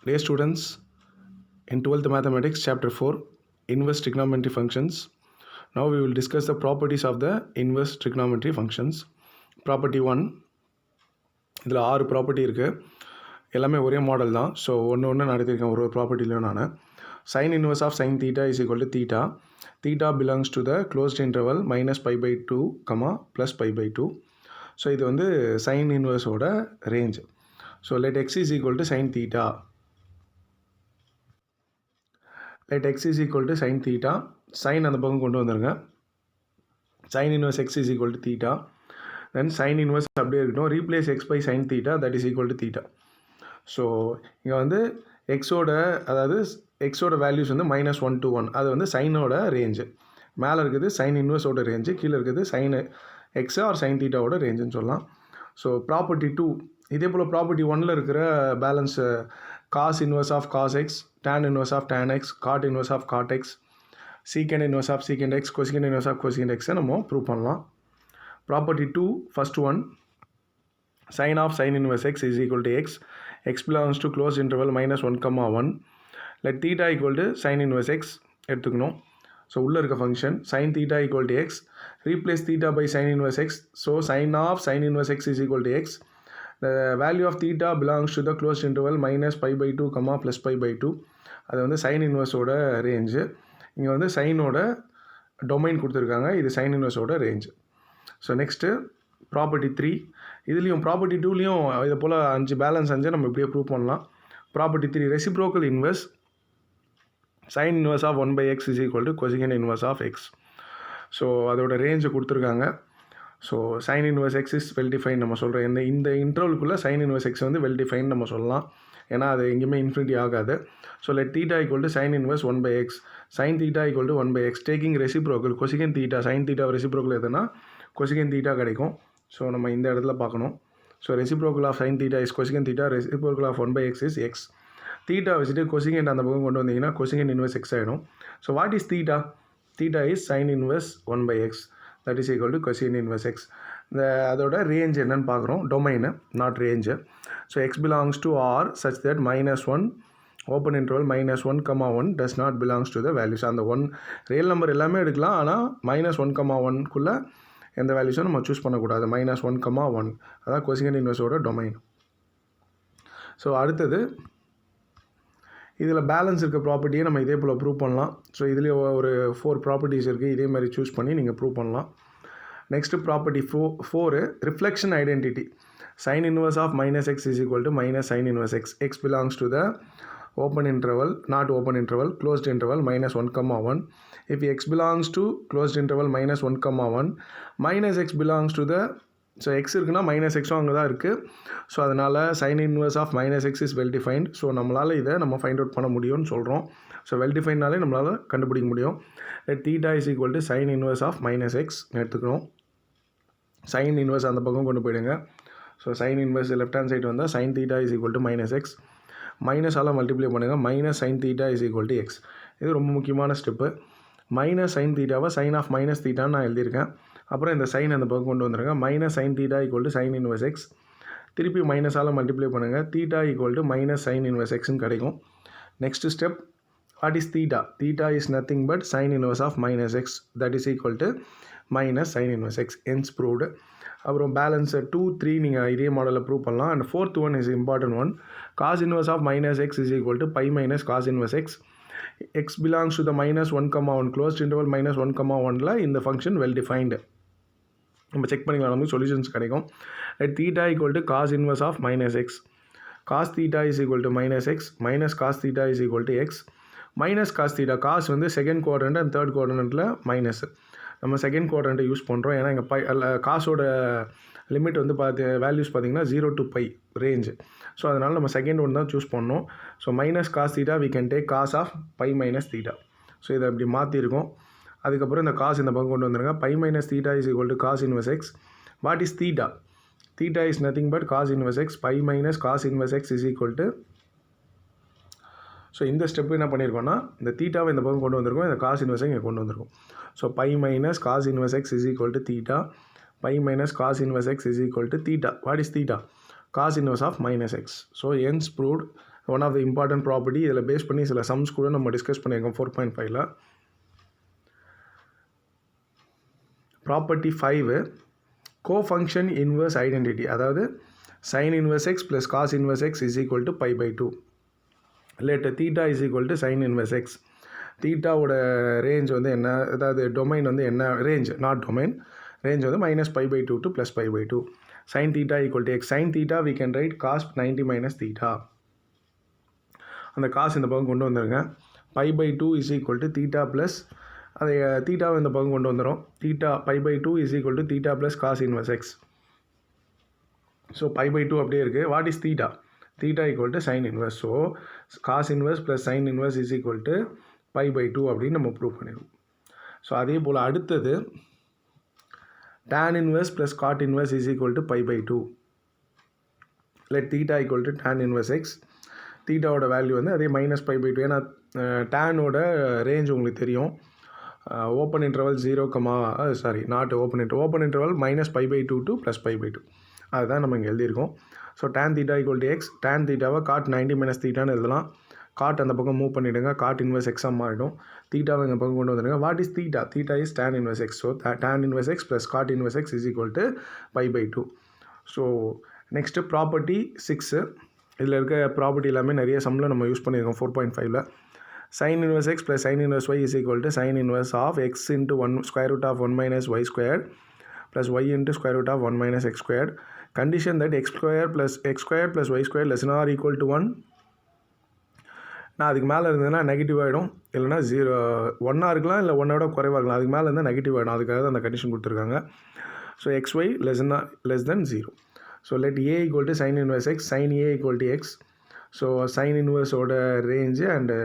Dear students, in 12th Mathematics, Chapter 4, Inverse Trigonometry Functions. Now we will discuss the properties of the inverse trigonometry functions. Property 1, இதில் 6 property இருக்குது, எல்லாமே ஒரே model தான். So ஒன்று நடத்தியிருக்கேன் ஒரு ப்ராப்பர்ட்டிலையும் நான். Sine inverse of sine theta is equal to theta. Theta belongs to the closed interval -π/2, +π/2. So இது வந்து சைன் இன்வர்ஸோட range. So let x is equal to sin theta. Let x is equal to sin theta. Sin அந்த பக்கம் கொண்டு வந்துருங்க. Sin inverse x is equal to theta. Then sin inverse அப்படியே இருக்கட்டும். Replace x by sin theta, that is equal to theta. So இங்கே வந்து எக்ஸோட, அதாவது எக்ஸோட வேல்யூஸ் வந்து -1 to 1. அது வந்து சைனோட ரேஞ்சு. மேலே இருக்குது சைன் இன்வர்ஸோட ரேஞ்சு, கீழே இருக்குது சைன் எக்ஸ் ஆர் சைன் தீட்டாவோட ரேஞ்சுன்னு சொல்லலாம். ஸோ ப்ராப்பர்ட்டி 2, இதே போல் ப்ராப்பர்ட்டி 1ல் இருக்கிற balance cos inverse of cos x, tan inverse of tan x, cot inverse of cot x, secant inverse of secant x, cosecant inverse of cosecant எக்ஸை நம்ம prove பண்ணலாம். Property 2, first one, sin of sin inverse x is equal to x. X belongs to closed interval -1, 1. Let theta equal to sin inverse x எடுத்துக்கணும். So உள்ளே இருக்க function sin theta equal to x. Replace theta by sin inverse x. So sin of sin inverse x is equal to x. The value of theta belongs to the closed interval -π/2, +π/2. அது வந்து sin inverseோட range. இங்கே வந்து சைனோட domain கொடுத்துருக்காங்க, இது sin inverseோட range. So next property 3, இதுலேயும் property 2லேயும் இதை போல் 5 பேலன்ஸ் 5 நம்ம இப்படியே ப்ரூவ் பண்ணலாம். Property 3, reciprocal inverse sin inverse of 1/x is equal to cosecant inverse of x. So அதோட ரேஞ்சை கொடுத்துருக்காங்க. So sin inverse x is well defined நம்ம சொல்கிறோம். இந்த இன்டர்வலுக்குள்ளே sin inverse x வந்து well defined நம்ம சொல்லலாம், ஏன்னா அது எங்கேயுமே இன்ஃபினிட்டி ஆகாது. So let theta equal to sin inverse 1/x. sin theta equal to 1/x. taking reciprocal cosecant theta, sin theta reciprocal எதுனா cosecant theta கிடைக்கும். ஸோ நம்ம இந்த இடத்துல பார்க்கணும். So reciprocal of sin theta is cosecant theta, reciprocal of 1/x is x. Theta வச்சுட்டு cosecant அந்த பக்கம் கொண்டு வந்தீங்கன்னா கொசிகண்ட் இன்வர்ஸ் எக்ஸ் ஆகிடும். So what is theta? Theta is sine inverse 1/x, that is equal to cosecant inverse x. இந்த அதோட range என்னன்னு பார்க்குறோம், domain not range. So x belongs to R such that -1 open interval -1, 1 does not belongs to the values. அந்த real number எல்லாமே எடுக்கலாம், ஆனால் -1, 1க்குள்ளே எந்த வேல்யூஸும் நம்ம சூஸ் பண்ணக்கூடாது. -1, 1 அதான் கொசிகண்ட் இன்வர்ஸோட டொமைன். ஸோ அடுத்தது இதில் பேலன்ஸ் இருக்க ப்ராப்பர்ட்டியை நம்ம இதே போல் ப்ரூவ் பண்ணலாம். ஸோ இதுலேயே ஒரு 4 ப்ராப்பர்ட்டிஸ் இருக்குது, இதே மாதிரி சூஸ் பண்ணி நீங்கள் ப்ரூவ் பண்ணலாம். Next property 4, reflection identity. Sine inverse of -x is equal to -sin inverse x. x belongs to the open interval, not open interval, closed interval -1, 1. If x belongs to closed interval -1, 1, -x belongs to the, so x இருக்குன்னா -xம் அங்கே தான் இருக்குது. So அதனால் sine inverse of -x is well defined. So நம்மளால் இதை நம்ம find out பண்ண முடியும்னு சொல்கிறோம். ஸோ வெல் டிஃபைன்னாலே நம்மளால் கண்டுபிடிக்க முடியும். Theta is equal to sine inverse of -x எடுத்துக்கணும். சைன் இன்வர்ஸ் அந்த பக்கம் கொண்டு போயிடுங்க. So sine inverse left hand side வந்தால் sine theta is equal to -x. மைனஸால் மல்டிப்ளை பண்ணுங்கள், -sin theta is equal to x. இது ரொம்ப முக்கியமான ஸ்டெப்பு. -sin தீட்டாவை சைன் ஆஃப் -தீட்டான்னு நான் எழுதியிருக்கேன். அப்புறம் இந்த சைன் அந்த பக்கம் கொண்டு வந்துருங்க. -sin theta equal to sine inverse x. திருப்பி மைனஸால் மல்டிப்ளை பண்ணுங்கள், theta equal to -sin inverse எக்ஸ்ன்னு கிடைக்கும். Next step, what is theta? Theta is nothing but sine inverse of -x, that is equal to -sin inverse x. Hence proved. அப்புறம் balance 2, 3 நீங்கள் இதே மாடலில் prove பண்ணலாம். And 4th one is important one. Cos inverse of -x is equal to π - cos inverse X. x belongs to the -1, 1 closed interval -1, 1ல இந்த function well defined. நம்ம check பண்ணிக்கலாம், நமக்கு சொல்யூஷன்ஸ் கிடைக்கும். Theta equal to cos inverse of -x. Cos theta is equal to -x, -cos theta is equal to x. -cos theta, cos வந்து second quadrant and third குவாட்ரண்ட்டில் minus. நம்ம second குவாட்ரண்ட்டை use பண்ணுறோம், ஏன்னா இங்கே காசோட லிமிட் வந்து வேல்யூஸ் பார்த்தீங்கன்னா 0 to π ரேஞ்சு. ஸோ அதனால் நம்ம செகண்ட் ஒன் தான் சூஸ் பண்ணோம். So -cos theta we can take cos of π - theta. So இதை அப்படி மாற்றிருக்கோம். அதுக்கப்புறம் இந்த காஸ் இந்த பக்கம் கொண்டு வந்துருங்க. π - theta is equal to cos inverse x. What is theta? Theta is nothing but cos inverse x. π - cos inverse x is equal to, so இந்த step என்ன பண்ணியிருக்கோம்னா, இந்த தீட்டாவை இந்த பக்கம் கொண்டு வந்திருக்கோம், இந்த காஸ் இன்வர்ஸை இங்கே கொண்டு வந்திருக்கோம். So π - cos inverse x is equal to theta. π - cos inverse x is equal to theta. What is theta? Cos inverse of -x. So hence proved one of the important property. இதில் base பண்ணி சில sums கூட நம்ம discuss பண்ணியிருக்கோம் 4.5ல். Property 5 cofunction inverse identity, அதாவது sin inverse x plus cos inverse x is equal to pi by 2. let theta is equal to sin inverse x. தீட்டாவோட range வந்து என்ன, அதாவது டொமைன் வந்து என்ன, ரேஞ்ச் நாட் டொமைன், ரேஞ்ச் வந்து -pi by 2 to +pi by 2. sin theta equal to x. sin theta we can write cos 90 minus theta. அந்த காசு இந்த பக்கம் கொண்டு வந்துருங்க. pi by 2 is equal to theta plus அதை தீட்டாவை இந்த பக்கம் கொண்டு வந்துடும். Theta pi by 2 is equal to theta plus cos inverse x. So pi by 2 அப்படியே இருக்குது. What is theta? Theta equal to sine inverse. So cos inverse plus sine inverse is equal to pi by 2 அப்படின்னு நம்ம prove பண்ணிடுவோம். So அதே போல் அடுத்தது tan inverse plus cot inverse is equal to pi by 2. let theta equal to tan inverse x. தீட்டாவோட value வந்து அதே -pi by 2. ஏன்னா டேனோட range உங்களுக்கு தெரியும். Open interval 0, not open interval -pi by 2 to +pi by 2. அதுதான் நம்ம இங்கே எழுதியிருக்கோம். So tan theta equal to x. tan thetaவை cot 90 minus thetaன்னு எழுதலாம். cot அந்த பக்கம் மூவ் பண்ணிவிடுங்க. cot inverse x மாறிடும். தீட்டாவை இந்த பக்கம் கொண்டு வந்துடுங்க. What is theta? Theta is tan inverse x. So tan inverse x plus cot inverse x is equal to pi by 2. So next property 6. இதில் இருக்க ப்ராப்பர்ட்டி எல்லாமே நிறைய சம்மில் நம்ம யூஸ் பண்ணியிருக்கோம் 4.5ல். sin inverse x plus sin inverse y is equal to sin inverse of x into 1 square root of 1 minus y squared plus y into square root of 1 minus x squared. Condition that x squared plus y squared less than or equal to 1. நான் அதுக்கு மேலே இருந்ததுன்னா negative ஆகிடும், இல்லைனா 1 இருக்கலாம், இல்லை 1 குறைவாக இருக்கலாம். அதுக்கு மேலே இருந்தால் நெகட்டிவ் ஆகிடும். அதுக்காக தான் அந்த கண்டிஷன் கொடுத்துருக்காங்க. So xy less than 0. So let a equal to sin inverse x, sin a equal to x. So sin inverseோட range and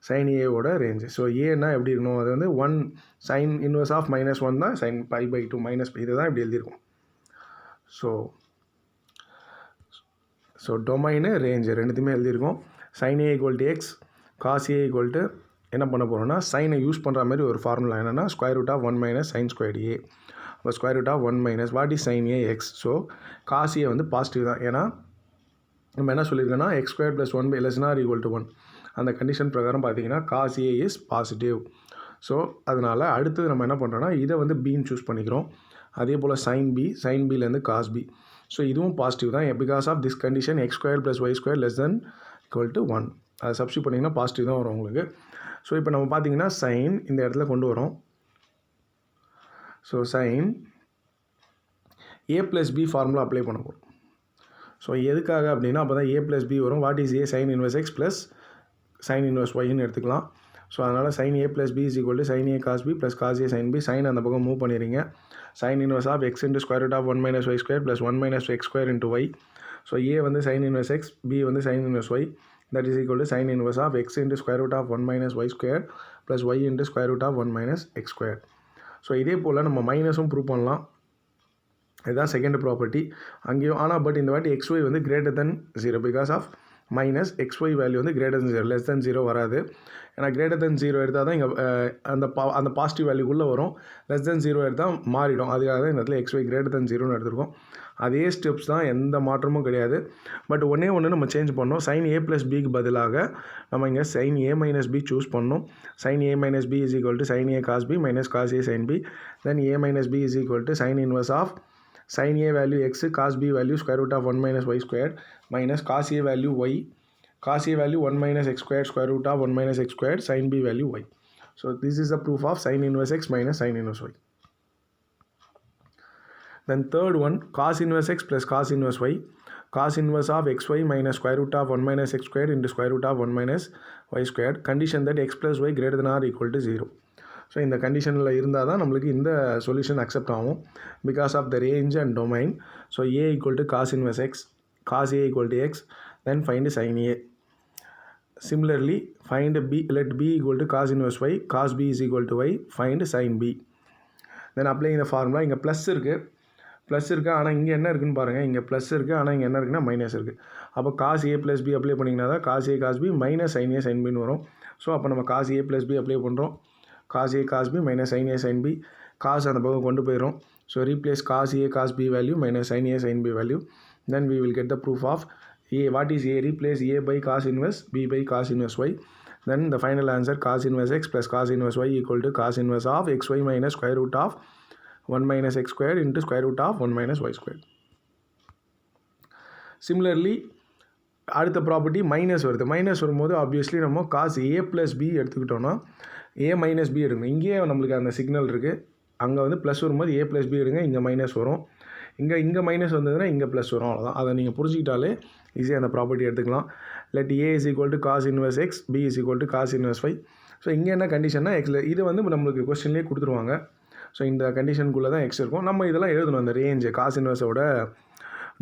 sin a range. So ஏன்னா எப்படி இருக்கணும், அது வந்து 1 sin inverse of -1 தான் sin pi by 2 minus pi, இது தான் இப்படி எழுதியிருக்கும். ஸோ டொமைனு ரேஞ்சு ரெண்டுத்தையுமே எழுதியிருக்கோம். sin a equal to x, cos a equal to என்ன பண்ண போகிறோம்னா சைனை யூஸ் பண்ணுற மாதிரி ஒரு ஃபார்முலா என்னென்னா square root of 1 minus sin squared a. அப்போ square root of 1 minus what is sin a x. So cos a வந்து பாசிட்டிவ் தான். ஏன்னா நம்ம என்ன சொல்லியிருக்கோன்னா x squared plus 1 by less than or equal to 1. அந்த கண்டிஷன் பிரகாரம் பார்த்தீங்கன்னா cos a is positive. So அதனால் அடுத்தது நம்ம என்ன பண்ணுறோன்னா இதை வந்து பின்னு சூஸ் பண்ணிக்கிறோம். அதே போல் sin bலேருந்து cos b. ஸோ இதுவும் பாசிட்டிவ் தான். Because of this condition x squared plus y squared less than equal to 1. அதை சப்ஸ்டியூட் பண்ணிங்கன்னா பாசிட்டிவ் தான் வரும் உங்களுக்கு. ஸோ இப்போ நம்ம பார்த்தீங்கன்னா sin இந்த இடத்துல கொண்டு வரோம். So sin a plus b formula apply பண்ண போகிறோம். ஸோ எதுக்காக அப்படின்னா அப்போ தான் a plus b வரும். What is a sin inverse x plus sin inverse yன்னு எடுத்துக்கலாம். ஸோ அதனால் sin a plus b is equal to sin a cos b plus cos a sin b. sin அந்த பக்கம் move பண்ணிடுறீங்க. sin inverse of x into square root of 1 minus y square plus 1 minus x square into y. So a வந்து sin inverse x, b வந்து sin inverse y. that is equal to sin inverse of x into square root of 1 minus y square plus y into square root of 1 minus x square. So இதே போல் நம்ம மைனஸும் prove பண்ணலாம். இதுதான் second property. அங்கேயும் ஆனால் but இந்த வாட்டி xy வந்து greater than 0 because of minus xy value வந்து greater than 0, less than 0 வராது. ஏன்னா greater than 0 எடுத்தால் தான் இங்கே அந்த பாசிட்டிவ் வேல்யூக்குள்ளே வரும். less than 0 எடுத்தால் மாறிடும். அதுக்காக தான் இந்த இடத்துல xy greater than 0ன்னு எடுத்துருக்கோம். அதே ஸ்டெப்ஸ் தான், எந்த மாற்றமும் கிடையாது. பட் ஒன்று நம்ம சேஞ்ச் பண்ணோம். sin a plus bக்கு பதிலாக நம்ம இங்கே sin a minus b choose பண்ணோம். sin a minus b is equal to sin a cos b minus cos a sin b. then a minus b is equal to sin inverse of sin a value x, cos b value square root of 1 minus y squared minus cos a value y, cos a value 1 minus x squared square root of 1 minus x squared sin b value y. So this is the proof of sin inverse x minus sin inverse y. Then third one, cos inverse x plus cos inverse y. Cos inverse of xy minus square root of 1 minus x squared into square root of 1 minus y squared. Condition that x plus y greater than or equal to 0. So இந்த கண்டிஷனில் இருந்தால் தான் நம்மளுக்கு இந்த solution accept ஆகும் because of the range and domain. So a equal to cos inverse x, cos a equal to x, then find sin a. Similarly find b, let b equal to cos inverse y, cos b is equal to y, find sin b. Then apply இந்த formula. இங்கே plus இருக்குது ஆனால் இங்கே என்ன இருக்குதுன்னு பாருங்கள். இங்கே plus இருக்குது ஆனால் இங்கே என்ன இருக்குன்னா மைனஸ் இருக்குது. அப்போ cos a plus b apply பண்ணிங்கன்னா தான் cos a cos b minus sin a sin bன்னு வரும். ஸோ அப்போ நம்ம cos a plus b apply பண்ணுறோம். cos a cos b minus sin a sin b. cos அந்த பக்கம் கொண்டு போயிடும். So replace cos a cos b value minus sin a sin b value. then we will get the proof of A, what is A? Replace A by cos inverse B by cos inverse Y. Then the final answer cos inverse X plus cos inverse Y equal to cos inverse of XY minus square root of 1 minus X squared into square root of 1 minus Y squared. Similarly, அடுத்த property minus வருது. Minus வரும்போது obviously நம்ம cos A plus B எடுத்துக்கிட்டோன்னா A minus B எடுக்கணும். இங்கேயே நம்மளுக்கு அந்த signal இருக்குது. அங்கே வந்து ப்ளஸ் வரும்போது A ப்ளஸ் B எடுங்க, இங்கே மைனஸ் வரும். இங்கே மைனஸ் வந்ததுன்னா இங்கே ப்ளஸ் வரும். அவ்வளோதான். அதை நீங்கள் புரிஞ்சிக்கிட்டாலே ஈஸியாக அந்த ப்ராப்பர்ட்டி எடுத்துக்கலாம். Let A is equal to cos inverse x, B is equal to cos inverse Y. So இங்கே என்ன கண்டிஷன்னா எக்ஸில் இது வந்து நம்மளுக்கு கொஸ்டின்லேயே கொடுத்துருவாங்க. ஸோ இந்த கண்டிஷனுக்குள்ளே தான் எக்ஸ் இருக்கும். நம்ம இதெல்லாம் எழுதணும். அந்த ரேஞ்சு காஸ் இன்வர்ஸோட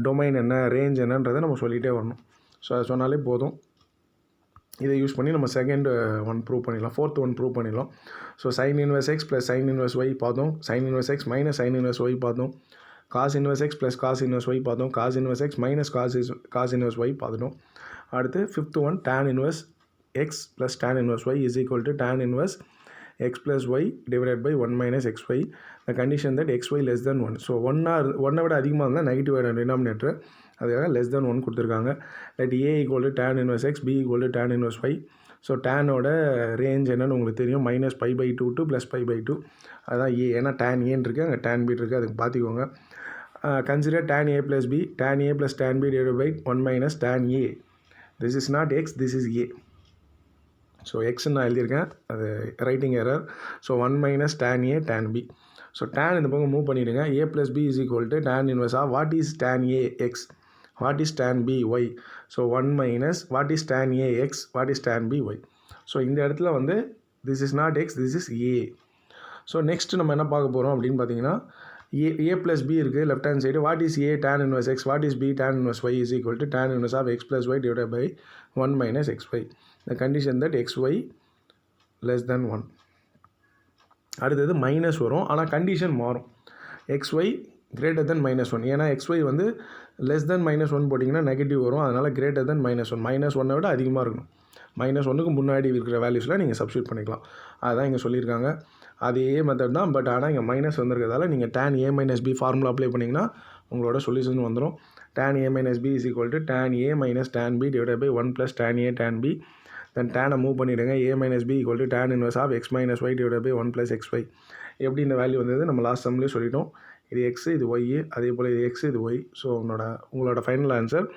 டொமைன் என்ன, ரேஞ்ச் என்னன்றதை நம்ம சொல்லிகிட்டே வரணும். ஸோ அதை சொன்னாலே போதும். இதை யூஸ் பண்ணி நம்ம செகண்ட் ஒன் ப்ரூவ் பண்ணிடலாம், ஃபோர்த் ஒன் ப்ரூவ் பண்ணிடலாம். So sine inverse x plus sine inverse y பார்த்தோம். Sine inverse x minus sine inverse y பார்த்தோம். Cos inverse x plus cos inverse y பார்த்தோம். Cos inverse x minus cos inverse y பார்த்துட்டோம். அடுத்து fifth one tan inverse x plus tan inverse y is equal to tan inverse x plus y divided by 1 minus x y. The condition that x y less than 1. ஸோ ஒன்னை விட அதிகமாக இருந்தால் negative denominator, அதுக்காக less than 1 கொடுத்துருக்காங்க. Let A equal to tan inverse x, B equal to tan inverse y. So டேனோட range என்னன்னு உங்களுக்கு தெரியும், மைனஸ் π/2 டு ப்ளஸ் π/2. அதுதான் A. ஏன்னா tan ஏன்னு இருக்குது, அங்கே tan B இருக்குது, அதுக்கு பார்த்துக்கோங்க. Consider tan A plus B, tan A plus tan B divided by 1 minus tan A. This is not x, this is A. So எக்ஸ்ன்னு நான் எழுதியிருக்கேன், அது writing error. So 1 minus tan A tan B. So tan இந்த பக்கம் move பண்ணிவிடுங்க. A plus B is equal to tan inverse of what is tan A x, what is tan B y. So 1 minus what is tan A x, what is tan B y. So இந்த இடத்துல வந்து this is not x, this is A. So next நம்ம என்ன பார்க்க போகிறோம் அப்படின்னு பார்த்தீங்கன்னா A plus B இருக்குது left hand side. What is A tan inverse x, what is B tan inverse y is equal to tan inverse of x plus y divided by 1 minus xy. The condition that xy less than 1. அடுத்தது minus வரும், ஆனால் condition மாறும். xy greater than -1. ஏன்னா xy வந்து less than -1 போட்டிங்கன்னா negative வரும். அதனால் greater than -1, -1 விட அதிகமாக இருக்கணும். -1க்கு முன்னாடி இருக்கிற வேல்யூஸில் நீங்கள் சப்ஸ்டியூட் பண்ணிக்கலாம். அதுதான் இங்கே சொல்லியிருக்காங்க. அதே மெத்தட் தான், பட் ஆனால் இங்கே மைனஸ் வந்திருக்கிறதால நீங்கள் tan A minus B formula apply பண்ணிங்கன்னா உங்களோட சொல்யூஷன் வந்துடும். tan A minus B is equal to tan A minus tan B divided by 1 plus tan A tan B. Then டேனை மூவ் பண்ணிவிடுங்க. A minus B equal to tan inverse of x minus y divided by 1 plus xy. எப்படி இந்த value வந்தது நம்ம last சம்லேயே சொல்லிட்டோம். இது x, இது Y, அதே போல் இது எக்ஸு, இது ஒய். ஸோ உங்களோட final answer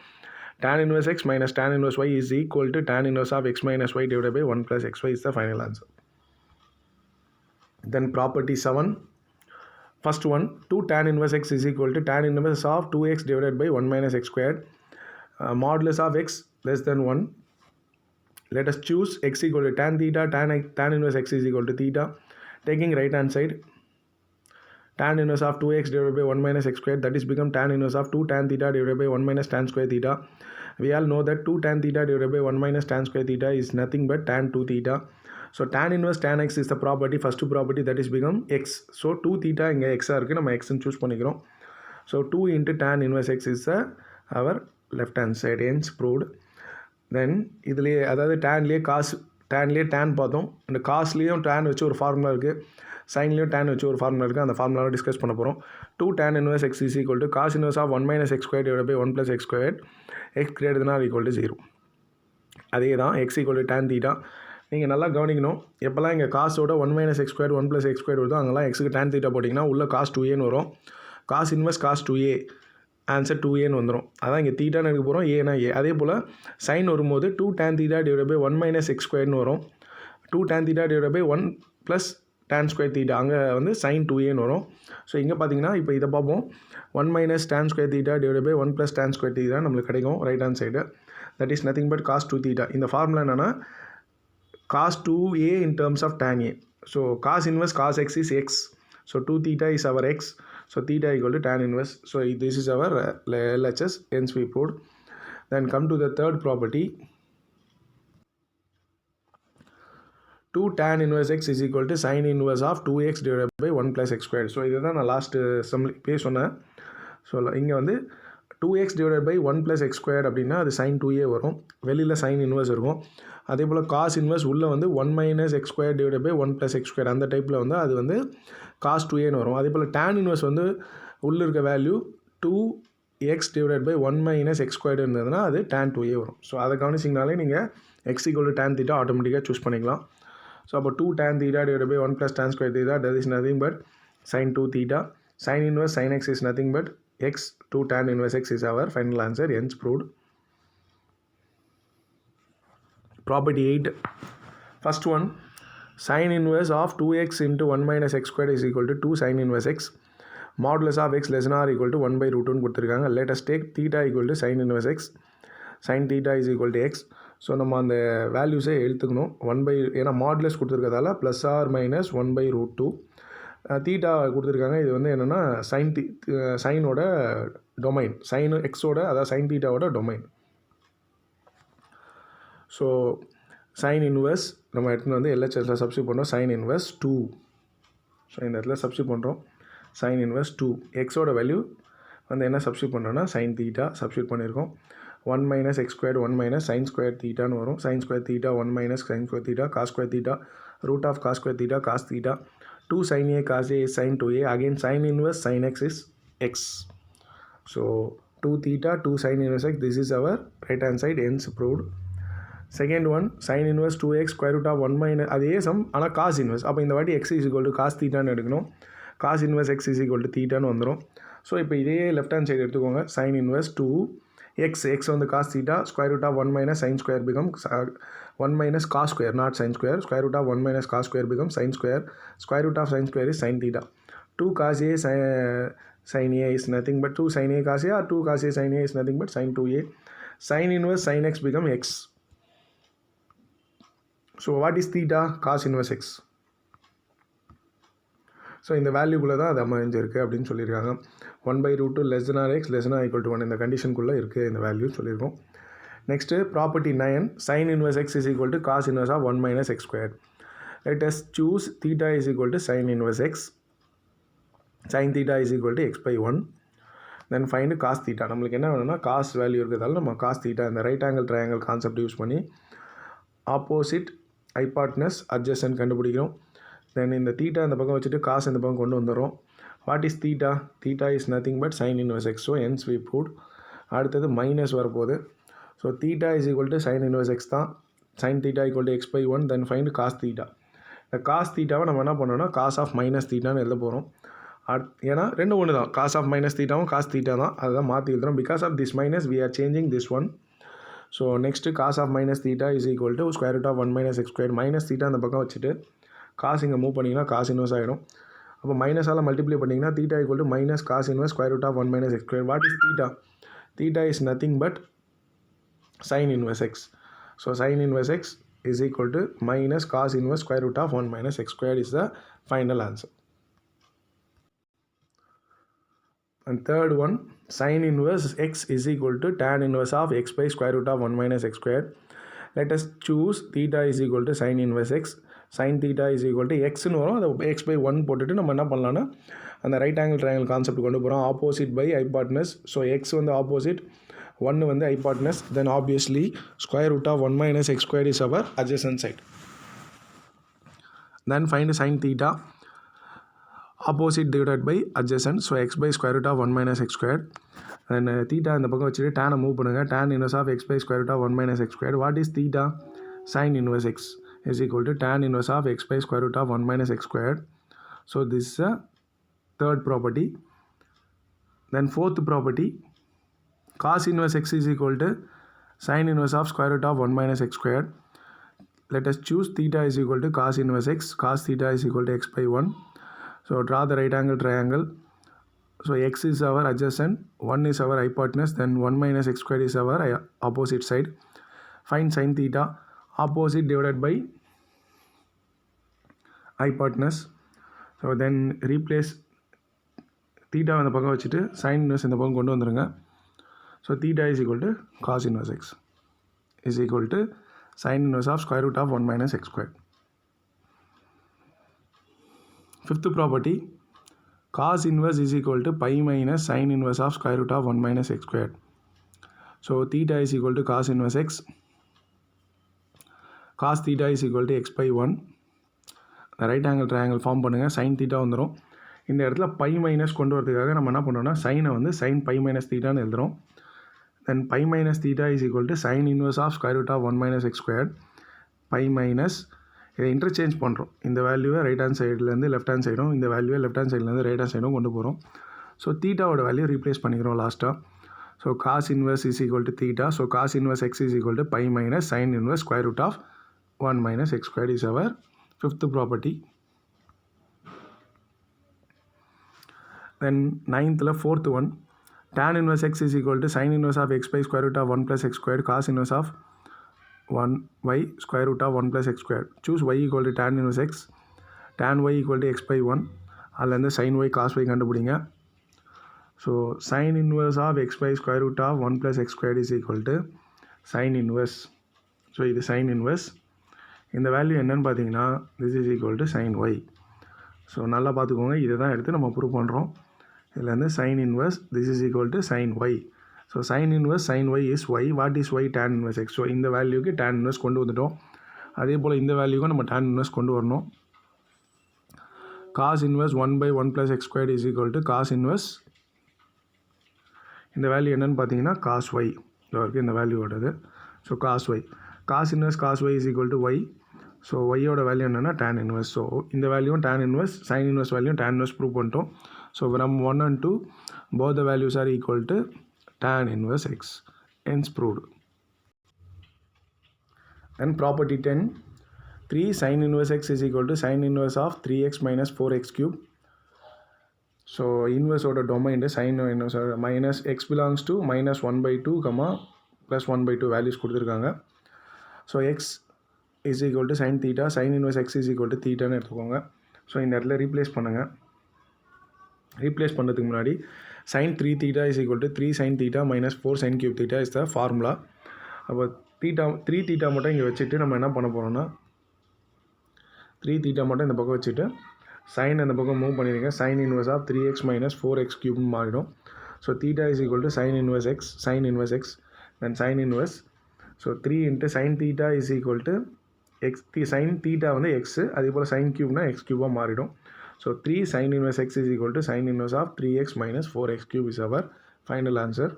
tan inverse x minus tan inverse y is equal to tan inverse of x minus y divided by 1 plus xy is the final answer. Then property 7. First one, 2 tan inverse x is equal to tan inverse of 2x divided by 1 minus x squared. Modulus of x less than 1. Let us choose x equal to tan theta, tan inverse x is equal to theta. Taking right hand side, tan inverse of 2x divided by 1 minus x squared, that is become tan inverse of 2 tan theta divided by 1 minus tan square theta. We all know that 2 tan theta divided by 1 minus tan square theta is nothing but tan 2 theta. So tan inverse tan x is the property, first property, that is become x. So 2 theta இங்கே x இருக்குது, நம்ம x choose பண்ணிக்கிறோம். So 2 into tan inverse x is our left hand side, hence proved. Then இதுலேயே அதாவது டேன்லேயே tan பார்த்தோம். இந்த காஸ்லேயும் tan வச்சு ஒரு ஃபார்முலா இருக்குது, சைன்லேயும் tan வச்சு ஒரு ஃபார்முலா இருக்குது. அந்த ஃபார்முலாவை டிஸ்கஸ் பண்ண போகிறோம். 2 tan inverse x is equal to cos inverse of 1 minus x squared divided by 1 plus x squared, x greater than or equal to 0. அதே தான் x equal to tan theta. நீங்கள் நல்லா கவனிக்கணும், எப்போல்லாம் இங்கே காசோட 1 minus x squared 1 plus x squared வருதோ அங்கெல்லாம் எக்ஸுக்கு tan theta போட்டிங்கன்னா உள்ள cos 2a வரும். cos inverse cos 2a answer 2a வந்துடும். அதான் இங்கே தீட்டான்னு எடுக்க போகிறோம், ஏன்னா ஏ. அதே போல் சைன் வரும்போது 2 tan theta divided by 1 minus x squared வரும். 2 tan theta divided by 1 plus tan square theta, அங்கே வந்து sin 2a வரும். ஸோ இங்கே பார்த்தீங்கன்னா இப்போ இதை பார்ப்போம். 1 minus tan square theta divided by 1 plus tan square theta நம்மளுக்கு கிடைக்கும் right hand side. That is nothing but cos 2 theta. இந்த ஃபார்முலா என்னென்னா cos 2a in terms of tan a. So cos inverse cos x is x. So 2 theta is our x. So theta equal to tan inverse. So this is our LHS, hence we proved. Then come to the third property. 2 tan inverse x is equal to sin inverse of 2x divided by 1 plus x squared. So இதுதான் நான் last சம்லேயே சொன்னேன். So இங்கே வந்து 2x divided by 1 plus x squared அப்படின்னா அது sin 2a வரும், வெளியில் sin inverse இருக்கும். அதே போல் cos inverse உள்ளே வந்து 1 minus x squared divided by 1 plus x squared, அந்த டைப்பில் வந்து அது வந்து cos 2a வரும். அதே போல் tan inverse வந்து உள்ளே இருக்க value 2 x divide by 1 minus x squared இருந்ததுன்னா அது tan 2a வரும். ஸோ அதை கவனிச்சிங்கனாலே நீங்கள் x equal to tan theta ஆட்டோமேட்டிக்காக சூஸ் பண்ணிக்கலாம். ஸோ அப்போ 2 tan theta divided by 1 plus tan square theta, that is nothing but sin 2 theta. Sin inverse sin x is nothing but x. 2 tan inverse x is our final answer, hence proved. Property 8. First one, sin inverse of 2x into 1 minus x squared is equal to 2 sin inverse x. Modulus of x less than or equal to 1 by root 1 கொடுத்துருக்காங்க. Let us take theta equal to sin inverse x. sin theta is equal to x. So நம்ம அந்த வேல்யூஸை எழுத்துக்கணும். 1 by, ஏன்னா modulus கொடுத்துருக்கதால plus or minus 1 by root 2. Theta கொடுத்துருக்காங்க. இது வந்து என்னென்னா சைனோட டொமைன், சைன் எக்ஸோட, அதாவது சைன் தீட்டாவோட டொமைன். ஸோ சைன் இன்வர்ஸ் நம்ம எடுத்துன்னு வந்து எல்ஹெச்எஸில் சப்ஸ்டியூட் பண்ணுறோம். Sine inverse 2. ஸோ இந்த இடத்துல சப்ஸ்டியூட் பண்ணுறோம். Sine inverse 2. எக்ஸோட வேல்யூ வந்து என்ன சப்ஸ்டியூட் பண்ணுறோன்னா சைன் தீட்டா சப்ஸ்டியூட் பண்ணியிருக்கோம். 1 minus x squared 1 minus sin square theta னு வரும். sin square theta 1 minus sin square theta cos square theta root of cos square theta cos theta. 2 sin a cos a is sin 2a. Again sin inverse sin x is x. So 2 theta 2 sin inverse x, this is our right hand side, hence proved. Second one, sin inverse 2x square root of 1 minus, அதே some ஆனால் cos inverse. அப்போ இந்த வாட்டி x is equal to cos theta னு எடுக்கணும். cos inverse x is equal to theta னு வந்துடும். So இப்போ இதே left hand side எடுத்துக்கோங்க. sin inverse 2 x on the cos theta, square root of 1 minus sin square becomes 1 minus cos square, not sin square. Square root of 1 minus cos square becomes sin square. Square root of sin square is sin theta. 2 cos a sin a is nothing but 2 sin a cos a, or 2 cos a sin a is nothing but sin 2a. Sin inverse sin x become x. So what is theta? Cos inverse x. So இந்த வேல்யூக்குள்ளே தான் அது அமைஞ்சிருக்கு அப்படின்னு சொல்லியிருக்காங்க. 1 by root 2 less than or x less than or equal to 1 இந்த கண்டிஷனுக்குள்ளே இருக்குது இந்த value சொல்லியிருக்கோம். Next property 9, sin inverse x is equal to cos inverse of 1 minus x squared. Let us choose theta is equal to sin inverse x. Sin theta is equal to x by 1. Then find cos theta. நம்மளுக்கு என்ன வேணும்னா cos value இருக்கிறதால நம்ம cos theta இந்த right angle triangle concept use பண்ணி opposite hypotenuse அட்ஜஸ்டன்ட் கண்டுபிடிக்கிறோம். தென் இந்த theta இந்த பக்கம் வச்சுட்டு காசு இந்த பக்கம் கொண்டு வந்துடும். What is theta? Theta is nothing but sine inverse x. So hence we proved. அடுத்தது மைனஸ் வரப்போகுது. So theta is equal to sine inverse x தான். Sine theta equal to x by 1. Then find cos theta. இந்த cos தீட்டாவை நம்ம என்ன பண்ணோம்னா cos of minus தீட்டான்னு எழுத போகிறோம். ஏன்னா ரெண்டு ஒன்று தான், காஸ் ஆஃப் மைனஸ் தீட்டாவும் காஸ் தீட்டா தான், அதுதான் மாற்றி எழுதுகிறோம். Because of this minus we are changing this one. So next cos of minus theta is equal to square root of 1 minus x squared. Minus theta அந்த பக்கம் வச்சுட்டு காசு இங்கே மூவ் பண்ணிங்கன்னா காசு இன்வர்ஸ் ஆகிடும். அப்போ மைனஸால் மல்டிப்ளை பண்ணிங்கன்னா theta equal to minus cos inverse square root of 1 minus x squared. What is theta? Theta is nothing but sine inverse x. So sine inverse x is equal to minus cos inverse square root of 1 minus x squared is the final answer. And third one, sin inverse x is equal to tan inverse of x by square root of 1 minus x squared. Let us choose theta is equal to sin inverse x. Sin theta is equal to xன்னு வரும். அதை x by 1 போட்டுட்டு நம்ம என்ன பண்ணலான்னா அந்த right angle triangle concept கொண்டு போகிறோம். Opposite by hypotenuse. So x வந்து ஆப்போசிட், 1 வந்து hypotenuse. Then obviously square root of 1 minus x squared is our adjacent side. Then find sin theta. Opposite divided by adjacent. So x by square root of 1 minus x squared. And theta இந்த பக்கம் வச்சுட்டு tan move பண்ணுங்க. Tan inverse of x by square root of 1 minus x squared. What is theta? Sin inverse x is equal to tan inverse of x by square root of 1 minus x squared. So this is a third property. Then fourth property, cos inverse x is equal to sin inverse of square root of 1 minus x squared. Let us choose theta is equal to cos inverse x. Cos theta is equal to x by 1. So draw the right angle triangle. So x is our adjacent, 1 is our hypotenuse, then 1 minus x squared is our opposite side. Find sin theta. Opposite divided by hypotenuse. So then replace theta இந்த பக்கம் வச்சுட்டு sin inverse இந்த பக்கம் கொண்டு வந்துருங்க. So theta is equal to cos inverse x is equal to sin inverse of square root of 1 minus x squared. Fifth property, cos inverse is equal to pi minus sin inverse of square root of 1 minus x squared. So theta is equal to cos inverse x. Cos theta is equal to x by 1. The right angle triangle form பண்ணுங்க. sin theta வந்துரும். இந்த இடத்துல by minus கொண்டு வரதுக்காக நம்ம என்ன பண்ணுறோம்னா சைனை வந்து சைன் பை மைனஸ் தீட்டான்னு எழுதுகிறோம். Then pi minus theta is equal to sine inverse of square root of 1 minus x square pi minus இதை இன்டர்சேஞ்ச் பண்ணுறோம். இந்த வேல்யூவை ரைட் ஹேண்ட் சைட்லேருந்து லெஃப்ட் ஹேண்ட் சைடும், இந்த வேல்யூவை லெஃப்ட் ஹேண்ட் சைட்லேருந்து ரைட் ஹேண்ட் சைடும் கொண்டு போகிறோம். ஸோ தீட்டாவோட வேல்யூ ரீப்ளேஸ் பண்ணிக்கிறோம் லாஸ்ட்டாக. So cos inverse is equal to theta. So cos inverse x is equal to pi minus sine inverse square root of 1 minus x squared is our fifth property. Then ninth fourth one, tan inverse x is equal to sin inverse of x by square root of 1 plus x squared cos inverse of 1 by square root of 1 plus x squared. Choose y equal to tan inverse x, tan y equal to x by 1, அல்லது sin y cos y கண்டுபிடிங்க. So sin inverse of x by square root of 1 plus x squared is equal to sin inverse. So இது sin inverse. இந்த value என்னன்னு பார்த்தீங்கன்னா this is equal to sin y. So நல்லா பார்த்துக்கோங்க, இதை தான் எடுத்து நம்ம ப்ரூவ் பண்ணுறோம். இதில் வந்து sin inverse this is equal to sin y. So sin inverse sin y is y. What is y? tan inverse x. So இந்த வேல்யூக்கு tan inverse கொண்டு வந்துட்டோம். அதே போல் இந்த வேல்யூக்கும் நம்ம tan inverse கொண்டு வரணும். cos inverse 1 by 1 plus x squared is equal to cos inverse. இந்த value என்னன்னு பார்த்தீங்கன்னா cos y. இந்த வேல்யூ வருது. So cos y. cos inverse cos y is equal to y. So ஒய்யோட வேல்யூ என்னென்னா tan inverse. ஸோ இந்த வேல்யூவும் tan inverse, sin inverse வேல்யூவும் tan inverse ப்ரூவ் பண்ணிட்டோம். So from 1 and 2 both the values are equal to tan inverse x. Hence proved. Then property 10, 3 sin inverse x is equal to sin inverse of 3x minus 4x cube. So இன்வர்ஸோட domain sin inverse minus x belongs to minus 1 by 2 plus 1 by 2 values கொடுத்துருக்காங்க. So x is equal to sin theta, sin inverse x is equal to thetaன்னு எடுத்துக்கோங்க. So இந்த இடத்துல replace பண்ணுங்கள். Replace பண்ணுறதுக்கு முன்னாடி sin 3 theta is equal to 3 sin theta minus 4 sin cube theta is the formula. அப்போ theta 3 theta மட்டும் இங்கே வச்சுட்டு நம்ம என்ன பண்ண போகிறோம்னா 3 theta மட்டும் இந்த பக்கம் வச்சுட்டு sin அந்த பக்கம் மூவ் பண்ணிடுங்க. sin inverse of 3x minus 4x cube மாறிடும். So theta is equal to sin inverse x, sin inverse x, then sin inverse. So 3 into sin theta is equal to x. sin theta வந்து x, அதே போல் sin cube x cube மாறிடும். So 3 sin inverse x is equal to sin inverse of 3x minus 4x cube is our final answer.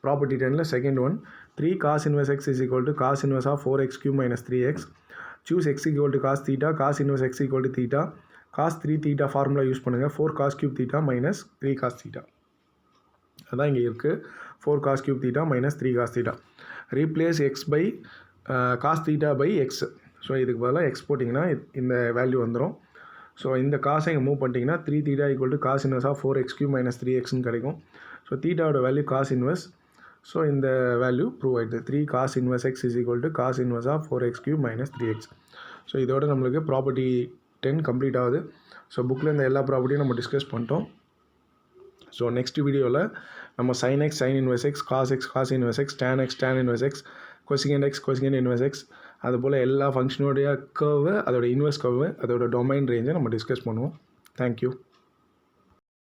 Property 10 second one, 3 cos inverse x is equal to cos inverse of 4x cube minus 3x. Choose x equal to cos theta, cos inverse x equal to theta. cos 3 theta formula use பண்ணுங்கள். 4 cos cube theta minus 3 cos theta. அதான் இங்கே இருக்குது. 4 cos cube theta minus 3 cos theta. Replace x by cos theta by x. So இதுக்கு பதிலாக x போட்டிங்கன்னா இந்த value வந்துடும். So இந்த காசை இங்கே மூவ் பண்ணிட்டீங்கன்னா 3 theta equal to cos inverse of 4x cube minus 3xன்னு கிடைக்கும். ஸோ தீட்டாவோட வேல்யூ cos inverse. ஸோ இந்த வேல்யூ ப்ரூவ் ஆகிடுது. 3 cos inverse x is equal to cos inverse of 4x cube minus 3x. So இதோட நம்மளுக்கு property 10 complete ஆகுது. So புக்கில் இந்த எல்லா ப்ராப்பர்ட்டியும் நம்ம டிஸ்கஸ் பண்ணிட்டோம். ஸோ நெக்ஸ்ட் வீடியோவில் நம்ம sin x, sin inverse x, cos x, cos inverse x, tan x, tan inverse x, cosecant x, cosecant inverse x, அதுபோல் எல்லா ஃபங்க்ஷனோடைய கர்வு, அதோட இன்வெர்ஸ் கர்வு, அதோட டொமைன் ரேஞ்சை நம்ம டிஸ்கஸ் பண்ணுவோம். தேங்க்யூ.